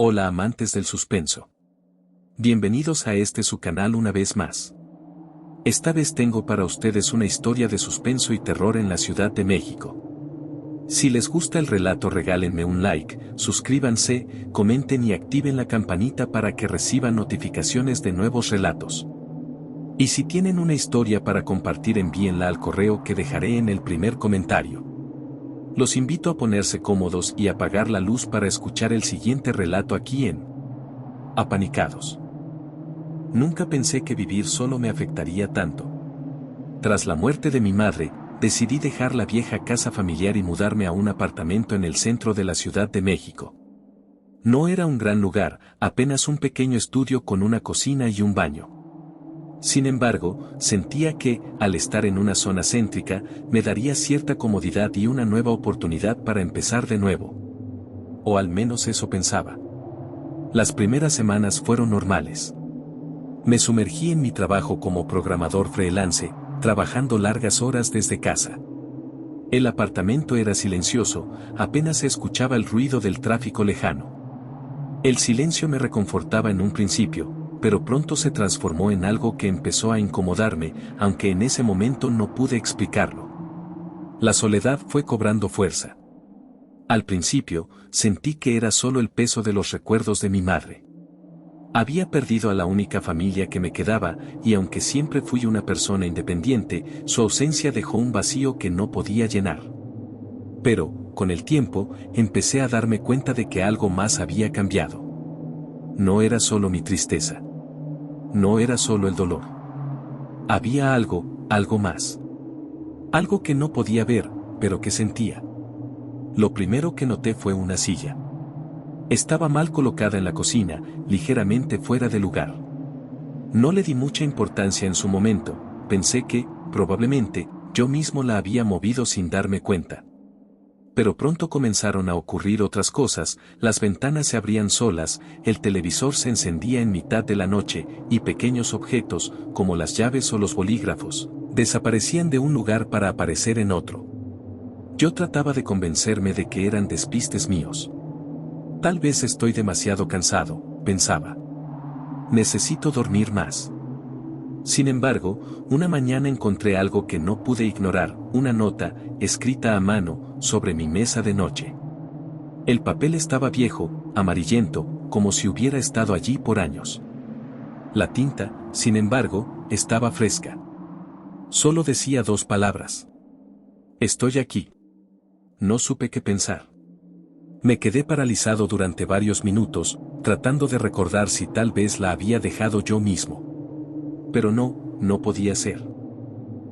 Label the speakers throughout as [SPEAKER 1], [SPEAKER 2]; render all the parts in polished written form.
[SPEAKER 1] Hola amantes del suspenso. Bienvenidos a su canal una vez más. Esta vez tengo para ustedes una historia de suspenso y terror en la Ciudad de México. Si les gusta el relato, regálenme un like, suscríbanse, comenten y activen la campanita para que reciban notificaciones de nuevos relatos. Y si tienen una historia para compartir, envíenla al correo que dejaré en el primer comentario. Los invito a ponerse cómodos y apagar la luz para escuchar el siguiente relato aquí en Apanicados. Nunca pensé que vivir solo me afectaría tanto. Tras la muerte de mi madre, decidí dejar la vieja casa familiar y mudarme a un apartamento en el centro de la Ciudad de México. No era un gran lugar, apenas un pequeño estudio con una cocina y un baño. Sin embargo, sentía que, al estar en una zona céntrica, me daría cierta comodidad y una nueva oportunidad para empezar de nuevo. O al menos eso pensaba. Las primeras semanas fueron normales. Me sumergí en mi trabajo como programador freelance, trabajando largas horas desde casa. El apartamento era silencioso, apenas se escuchaba el ruido del tráfico lejano. El silencio me reconfortaba en un principio, pero pronto se transformó en algo que empezó a incomodarme, aunque en ese momento no pude explicarlo. La soledad fue cobrando fuerza. Al principio, sentí que era solo el peso de los recuerdos de mi madre. Había perdido a la única familia que me quedaba, y aunque siempre fui una persona independiente, su ausencia dejó un vacío que no podía llenar. Pero, con el tiempo, empecé a darme cuenta de que algo más había cambiado. No era solo mi tristeza. No era solo el dolor. Había algo más. Algo que no podía ver, pero que sentía. Lo primero que noté fue una silla. Estaba mal colocada en la cocina, ligeramente fuera de lugar. No le di mucha importancia en su momento, pensé que, probablemente, yo mismo la había movido sin darme cuenta. Pero pronto comenzaron a ocurrir otras cosas, las ventanas se abrían solas, el televisor se encendía en mitad de la noche, y pequeños objetos, como las llaves o los bolígrafos, desaparecían de un lugar para aparecer en otro. Yo trataba de convencerme de que eran despistes míos. Tal vez estoy demasiado cansado, pensaba. Necesito dormir más. Sin embargo, una mañana encontré algo que no pude ignorar, una nota, escrita a mano, sobre mi mesa de noche. El papel estaba viejo, amarillento, como si hubiera estado allí por años. La tinta, sin embargo, estaba fresca. Solo decía 2 palabras. Estoy aquí. No supe qué pensar. Me quedé paralizado durante varios minutos, tratando de recordar si tal vez la había dejado yo mismo. Pero no podía ser.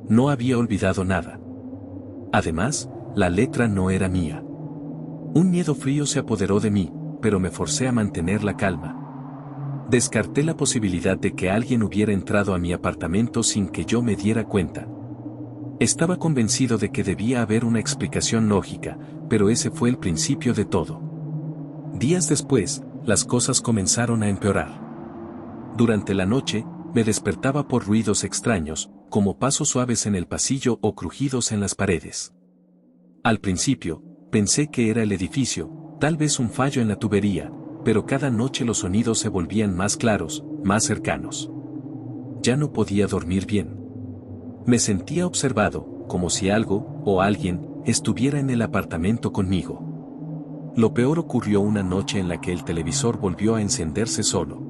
[SPEAKER 1] No había olvidado nada. Además, la letra no era mía. Un miedo frío se apoderó de mí, pero me forcé a mantener la calma. Descarté la posibilidad de que alguien hubiera entrado a mi apartamento sin que yo me diera cuenta. Estaba convencido de que debía haber una explicación lógica, pero ese fue el principio de todo. Días después, las cosas comenzaron a empeorar. Durante la noche, me despertaba por ruidos extraños, como pasos suaves en el pasillo o crujidos en las paredes. Al principio, pensé que era el edificio, tal vez un fallo en la tubería, pero cada noche los sonidos se volvían más claros, más cercanos. Ya no podía dormir bien. Me sentía observado, como si algo, o alguien, estuviera en el apartamento conmigo. Lo peor ocurrió una noche en la que el televisor volvió a encenderse solo.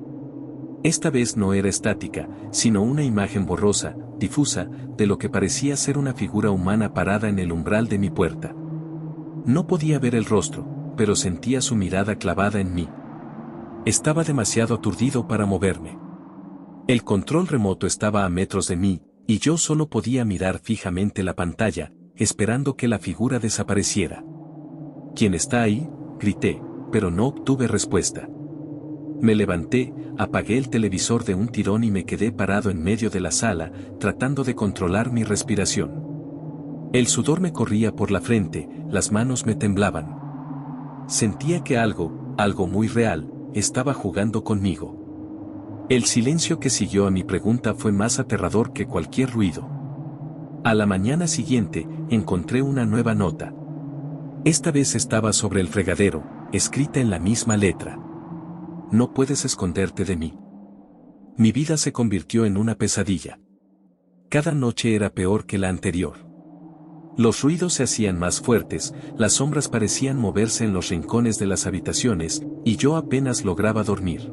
[SPEAKER 1] Esta vez no era estática, sino una imagen borrosa, difusa, de lo que parecía ser una figura humana parada en el umbral de mi puerta. No podía ver el rostro, pero sentía su mirada clavada en mí. Estaba demasiado aturdido para moverme. El control remoto estaba a metros de mí, y yo solo podía mirar fijamente la pantalla, esperando que la figura desapareciera. ¿Quién está ahí?, grité, pero no obtuve respuesta. Me levanté, apagué el televisor de un tirón y me quedé parado en medio de la sala, tratando de controlar mi respiración. El sudor me corría por la frente, las manos me temblaban. Sentía que algo muy real, estaba jugando conmigo. El silencio que siguió a mi pregunta fue más aterrador que cualquier ruido. A la mañana siguiente, encontré una nueva nota. Esta vez estaba sobre el fregadero, escrita en la misma letra. no puedes esconderte de mí. Mi vida se convirtió en una pesadilla. Cada noche era peor que la anterior. Los ruidos se hacían más fuertes, las sombras parecían moverse en los rincones de las habitaciones, y yo apenas lograba dormir.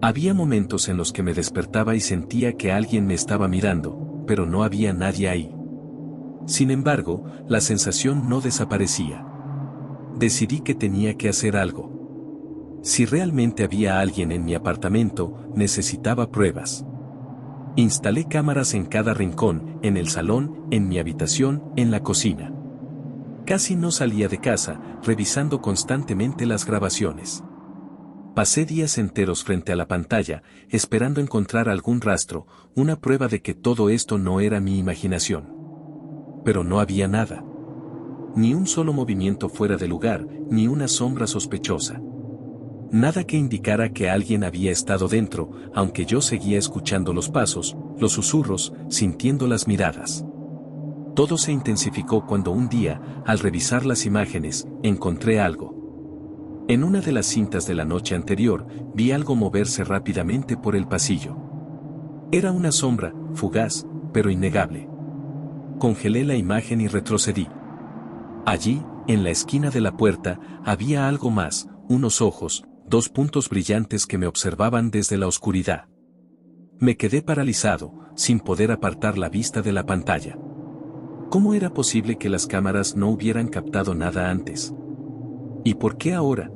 [SPEAKER 1] Había momentos en los que me despertaba y sentía que alguien me estaba mirando, pero no había nadie ahí. Sin embargo, la sensación no desaparecía. Decidí que tenía que hacer algo. Si realmente había alguien en mi apartamento, necesitaba pruebas. Instalé cámaras en cada rincón, en el salón, en mi habitación, en la cocina. Casi no salía de casa, revisando constantemente las grabaciones. Pasé días enteros frente a la pantalla, esperando encontrar algún rastro, una prueba de que todo esto no era mi imaginación. Pero no había nada. Ni un solo movimiento fuera de lugar, ni una sombra sospechosa. Nada que indicara que alguien había estado dentro, aunque yo seguía escuchando los pasos, los susurros, sintiendo las miradas. Todo se intensificó cuando un día, al revisar las imágenes, encontré algo. En una de las cintas de la noche anterior, vi algo moverse rápidamente por el pasillo. Era una sombra, fugaz, pero innegable. Congelé la imagen y retrocedí. Allí, en la esquina de la puerta, había algo más, unos ojos, 2 puntos brillantes que me observaban desde la oscuridad. Me quedé paralizado, sin poder apartar la vista de la pantalla. ¿Cómo era posible que las cámaras no hubieran captado nada antes? ¿Y por qué ahora?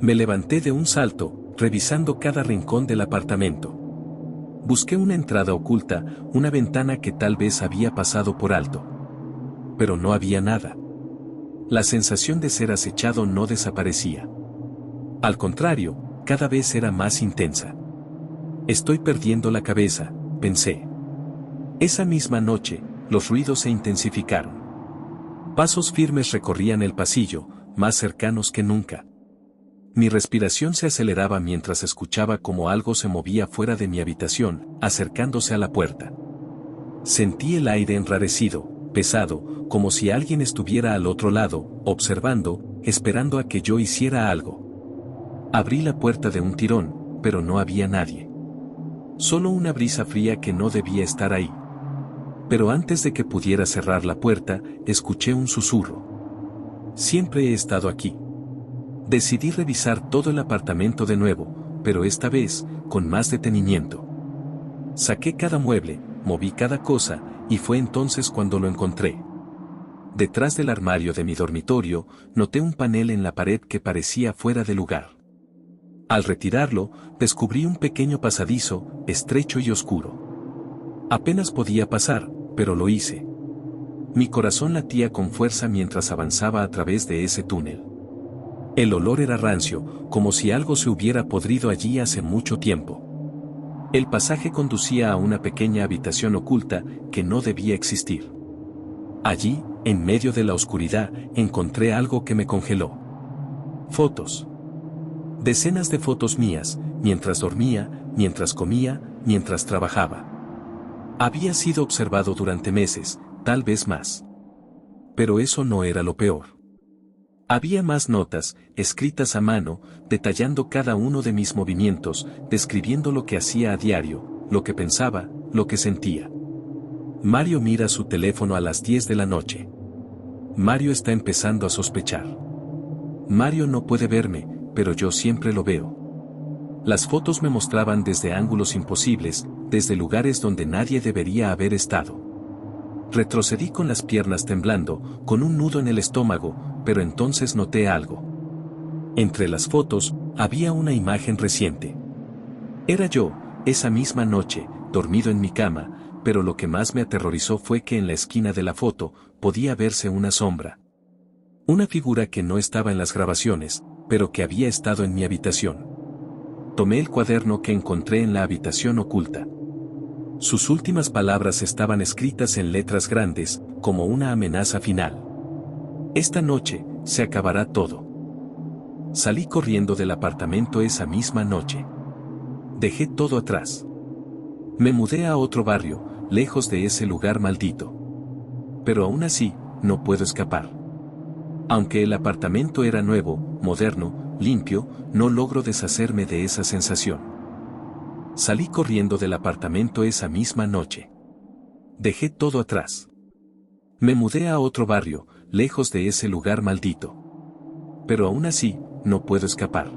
[SPEAKER 1] Me levanté de un salto, revisando cada rincón del apartamento. Busqué una entrada oculta, una ventana que tal vez había pasado por alto. Pero no había nada. La sensación de ser acechado no desaparecía. Al contrario, cada vez era más intensa. Estoy perdiendo la cabeza, pensé. Esa misma noche, los ruidos se intensificaron. Pasos firmes recorrían el pasillo, más cercanos que nunca. Mi respiración se aceleraba mientras escuchaba cómo algo se movía fuera de mi habitación, acercándose a la puerta. Sentí el aire enrarecido, pesado, como si alguien estuviera al otro lado, observando, esperando a que yo hiciera algo. Abrí la puerta de un tirón, pero no había nadie. Solo una brisa fría que no debía estar ahí. Pero antes de que pudiera cerrar la puerta, escuché un susurro. Siempre he estado aquí. Decidí revisar todo el apartamento de nuevo, pero esta vez, con más detenimiento. Saqué cada mueble, moví cada cosa, y fue entonces cuando lo encontré. Detrás del armario de mi dormitorio, noté un panel en la pared que parecía fuera de lugar. Al retirarlo, descubrí un pequeño pasadizo, estrecho y oscuro. Apenas podía pasar, pero lo hice. Mi corazón latía con fuerza mientras avanzaba a través de ese túnel. El olor era rancio, como si algo se hubiera podrido allí hace mucho tiempo. El pasaje conducía a una pequeña habitación oculta que no debía existir. Allí, en medio de la oscuridad, encontré algo que me congeló. Fotos. Decenas de fotos mías, mientras dormía, mientras comía, mientras trabajaba. Había sido observado durante meses, tal vez más. Pero eso no era lo peor. Había más notas, escritas a mano, detallando cada uno de mis movimientos, describiendo lo que hacía a diario, lo que pensaba, lo que sentía. Mario mira su teléfono a las 10 de la noche. Mario está empezando a sospechar. Mario no puede verme, pero yo siempre lo veo. Las fotos me mostraban desde ángulos imposibles, desde lugares donde nadie debería haber estado. Retrocedí con las piernas temblando, con un nudo en el estómago, pero entonces noté algo. Entre las fotos, había una imagen reciente. Era yo, esa misma noche, dormido en mi cama, pero lo que más me aterrorizó fue que en la esquina de la foto, podía verse una sombra. Una figura que no estaba en las grabaciones, pero que había estado en mi habitación. Tomé el cuaderno que encontré en la habitación oculta. Sus últimas palabras estaban escritas en letras grandes, como una amenaza final. Esta noche, se acabará todo. Salí corriendo del apartamento esa misma noche. Dejé todo atrás. Me mudé a otro barrio, lejos de ese lugar maldito. Pero aún así, no puedo escapar. Aunque el apartamento era nuevo, moderno, limpio, no logro deshacerme de esa sensación. Salí corriendo del apartamento esa misma noche. Dejé todo atrás. Me mudé a otro barrio, lejos de ese lugar maldito. Pero aún así, no puedo escapar.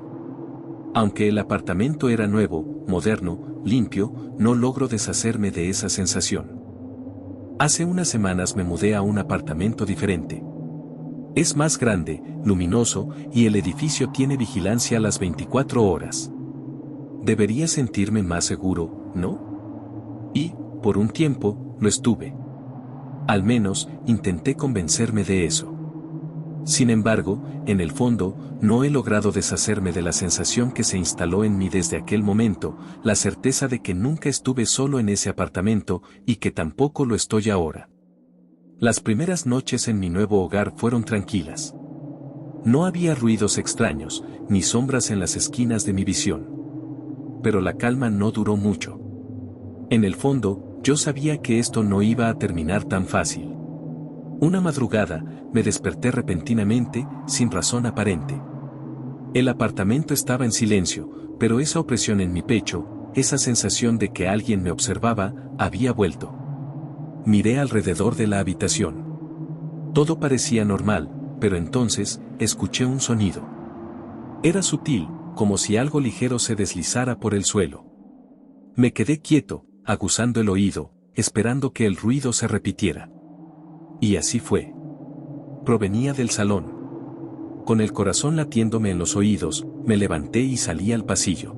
[SPEAKER 1] Aunque el apartamento era nuevo, moderno, limpio, no logro deshacerme de esa sensación. Hace unas semanas me mudé a un apartamento diferente. Es más grande, luminoso, y el edificio tiene vigilancia a las 24 horas. Debería sentirme más seguro, ¿no? Y, por un tiempo, lo estuve. Al menos, intenté convencerme de eso. Sin embargo, en el fondo, no he logrado deshacerme de la sensación que se instaló en mí desde aquel momento, la certeza de que nunca estuve solo en ese apartamento, y que tampoco lo estoy ahora. Las primeras noches en mi nuevo hogar fueron tranquilas. No había ruidos extraños, ni sombras en las esquinas de mi visión. Pero la calma no duró mucho. En el fondo, yo sabía que esto no iba a terminar tan fácil. Una madrugada, me desperté repentinamente, sin razón aparente. El apartamento estaba en silencio, pero esa opresión en mi pecho, esa sensación de que alguien me observaba, había vuelto. Miré alrededor de la habitación. Todo parecía normal, pero entonces, escuché un sonido. Era sutil, como si algo ligero se deslizara por el suelo. Me quedé quieto, aguzando el oído, esperando que el ruido se repitiera. Y así fue. Provenía del salón. Con el corazón latiéndome en los oídos, me levanté y salí al pasillo.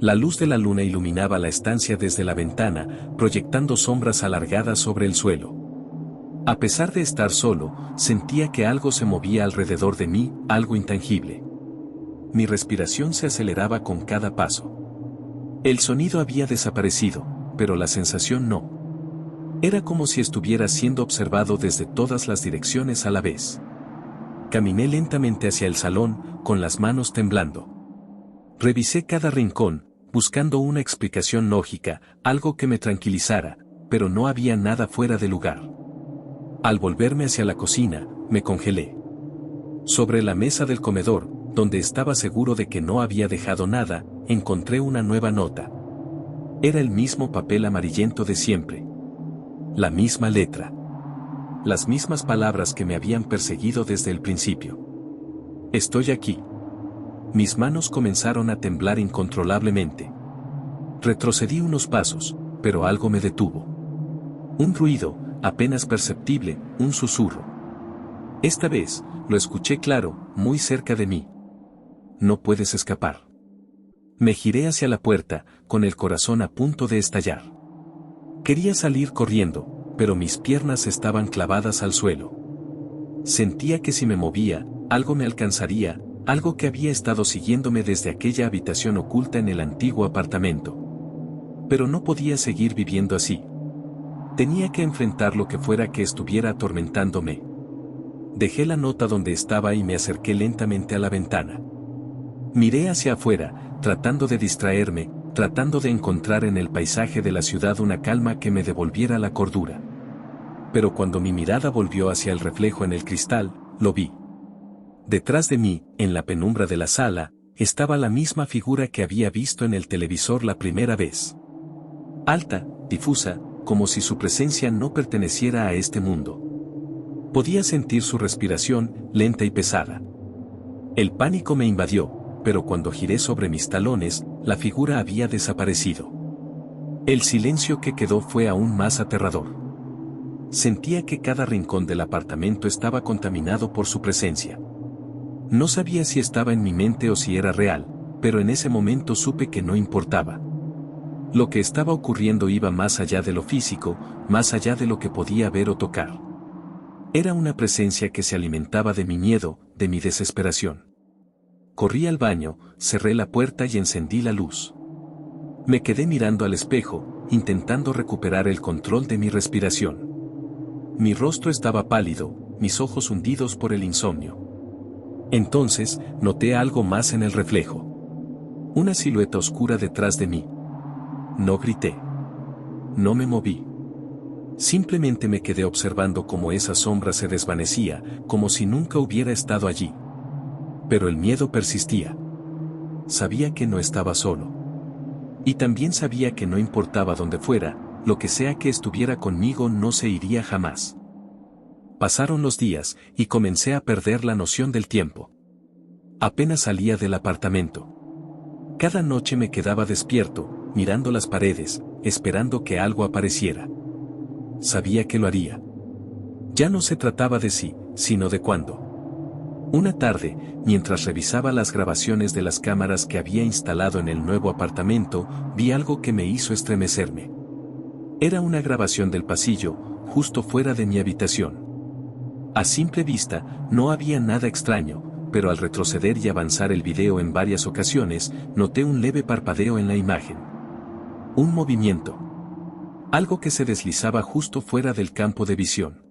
[SPEAKER 1] La luz de la luna iluminaba la estancia desde la ventana, proyectando sombras alargadas sobre el suelo. A pesar de estar solo, sentía que algo se movía alrededor de mí, algo intangible. Mi respiración se aceleraba con cada paso. El sonido había desaparecido, pero la sensación no. Era como si estuviera siendo observado desde todas las direcciones a la vez. Caminé lentamente hacia el salón, con las manos temblando. Revisé cada rincón, buscando una explicación lógica, algo que me tranquilizara, pero no había nada fuera de lugar. Al volverme hacia la cocina, me congelé. Sobre la mesa del comedor, donde estaba seguro de que no había dejado nada, encontré una nueva nota. Era el mismo papel amarillento de siempre. La misma letra. Las mismas palabras que me habían perseguido desde el principio. Estoy aquí. Mis manos comenzaron a temblar incontrolablemente. Retrocedí unos pasos, pero algo me detuvo. Un ruido, apenas perceptible, un susurro. Esta vez, lo escuché claro, muy cerca de mí. No puedes escapar. Me giré hacia la puerta, con el corazón a punto de estallar. Quería salir corriendo, pero mis piernas estaban clavadas al suelo. Sentía que si me movía, algo me alcanzaría, algo que había estado siguiéndome desde aquella habitación oculta en el antiguo apartamento. Pero no podía seguir viviendo así. Tenía que enfrentar lo que fuera que estuviera atormentándome. Dejé la nota donde estaba y me acerqué lentamente a la ventana. Miré hacia afuera, tratando de distraerme, tratando de encontrar en el paisaje de la ciudad una calma que me devolviera la cordura. Pero cuando mi mirada volvió hacia el reflejo en el cristal, lo vi. Detrás de mí, en la penumbra de la sala, estaba la misma figura que había visto en el televisor la primera vez. Alta, difusa, como si su presencia no perteneciera a este mundo. Podía sentir su respiración, lenta y pesada. El pánico me invadió, pero cuando giré sobre mis talones, la figura había desaparecido. El silencio que quedó fue aún más aterrador. Sentía que cada rincón del apartamento estaba contaminado por su presencia. No sabía si estaba en mi mente o si era real, pero en ese momento supe que no importaba. Lo que estaba ocurriendo iba más allá de lo físico, más allá de lo que podía ver o tocar. Era una presencia que se alimentaba de mi miedo, de mi desesperación. Corrí al baño, cerré la puerta y encendí la luz. Me quedé mirando al espejo, intentando recuperar el control de mi respiración. Mi rostro estaba pálido, mis ojos hundidos por el insomnio. Entonces, noté algo más en el reflejo. Una silueta oscura detrás de mí. No grité. No me moví. Simplemente me quedé observando cómo esa sombra se desvanecía, como si nunca hubiera estado allí. Pero el miedo persistía. Sabía que no estaba solo. Y también sabía que no importaba dónde fuera, lo que sea que estuviera conmigo no se iría jamás. Pasaron los días, y comencé a perder la noción del tiempo. Apenas salía del apartamento. Cada noche me quedaba despierto, mirando las paredes, esperando que algo apareciera. Sabía que lo haría. Ya no se trataba de si, sino de cuándo. Una tarde, mientras revisaba las grabaciones de las cámaras que había instalado en el nuevo apartamento, vi algo que me hizo estremecerme. Era una grabación del pasillo, justo fuera de mi habitación. A simple vista, no había nada extraño, pero al retroceder y avanzar el video en varias ocasiones, noté un leve parpadeo en la imagen. Un movimiento. Algo que se deslizaba justo fuera del campo de visión.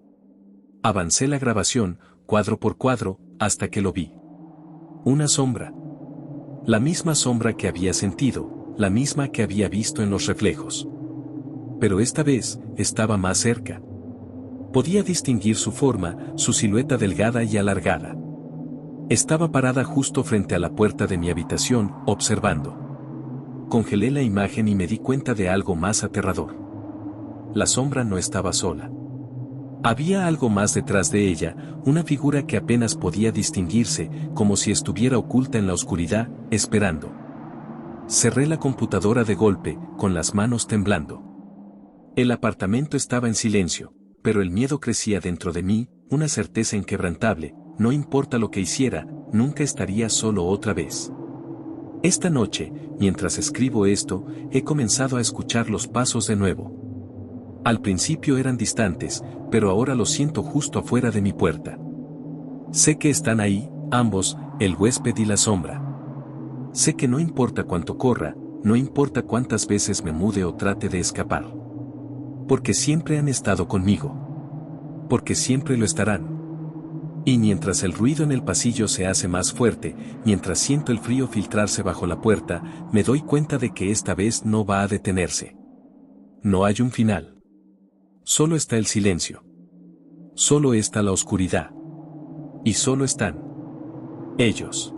[SPEAKER 1] Avancé la grabación, cuadro por cuadro, hasta que lo vi. Una sombra. La misma sombra que había sentido, la misma que había visto en los reflejos. Pero esta vez, estaba más cerca. Podía distinguir su forma, su silueta delgada y alargada. Estaba parada justo frente a la puerta de mi habitación, observando. Congelé la imagen y me di cuenta de algo más aterrador. La sombra no estaba sola. Había algo más detrás de ella, una figura que apenas podía distinguirse, como si estuviera oculta en la oscuridad, esperando. Cerré la computadora de golpe, con las manos temblando. El apartamento estaba en silencio, pero el miedo crecía dentro de mí, una certeza inquebrantable, no importa lo que hiciera, nunca estaría solo otra vez. Esta noche, mientras escribo esto, he comenzado a escuchar los pasos de nuevo. Al principio eran distantes, pero ahora los siento justo afuera de mi puerta. Sé que están ahí, ambos, el huésped y la sombra. Sé que no importa cuánto corra, no importa cuántas veces me mude o trate de escapar. Porque siempre han estado conmigo. Porque siempre lo estarán. Y mientras el ruido en el pasillo se hace más fuerte, mientras siento el frío filtrarse bajo la puerta, me doy cuenta de que esta vez no va a detenerse. No hay un final. Solo está el silencio. Solo está la oscuridad. Y solo están ellos.